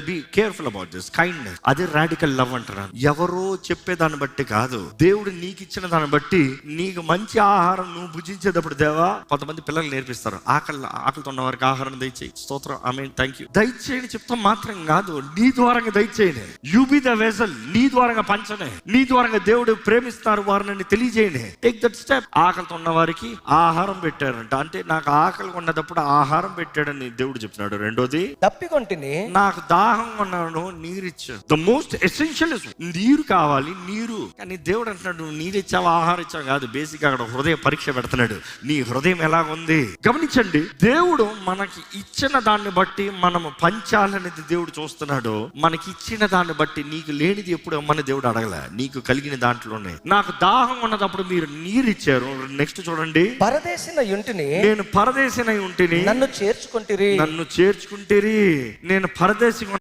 Be careful about this kindness. అదే radical love అంటున్నాను. ఎవరో చెప్పేదాన్ని బట్టి కాదు, దేవుడు నీకు ఇచ్చిన దాన్ని బట్టి. నీకు మంచి ఆహారం నువ్వు భుజించేటప్పుడు దేవా, కొంతమంది పిల్లలు నేర్పిస్తారు, ఆకలితో ఉన్న వారికి ఆహారం దయచేయి, స్తోత్రం, ఆమేన్, థ్యాంక్ యూ, దయచేయని చెప్తాం మాత్రం కాదు, నీ ద్వారంగా దయచేయండి. యు బి ద వెసల్, నీ ద్వారంగా పంచనే, నీ ద్వారంగా దేవుడు ప్రేమిస్తారు వారిని తెలియజేయండి. Take that step. ఆకలితో ఉన్న వారికి ఆహారం పెట్టారంట, అంటే నాకు ఆకలి ఉన్నప్పుడు ఆహారం పెట్టాడని దేవుడు చెప్తున్నాడు. రెండోది, తప్పికొంటిని, నాకు దాహం ఉన్నాను, నీరు ఇచ్చాడు. ద మోస్ట్ ఎసెన్షియల్ నీరు కావాలి, నీరు. కానీ దేవుడు అంటున్నాడు, నువ్వు నీరు ఇచ్చావు, ఆహారం ఇచ్చావు కాదు, బేసిక్ అక్కడ హృదయ పరీక్ష పెడుతున్నాడు. నీ హృదయం ఎలా ఉంది గమనించండి. దేవుడు మనకి ఇచ్చిన దాన్ని బట్టి మనము పంచాలనేది దేవుడు చూస్తున్నాడు. మనకి ఇచ్చిన దాన్ని బట్టి నీకు లేనిది ఎప్పుడు అమ్మని దేవుడు అడగలే, నీకు కలిగిన దాంట్లోనే. నాకు దాహం ఉన్నప్పుడు మీరు నీరు ఇచ్చారు. నెక్స్ట్ చూడండి, పరదేశిన యుంటిని, నేను పరదేశినై ఉంటిని, నన్ను చేర్చుకుంటిరి, నన్ను చేర్చుకుంటిరి. నేను పరదేశిగా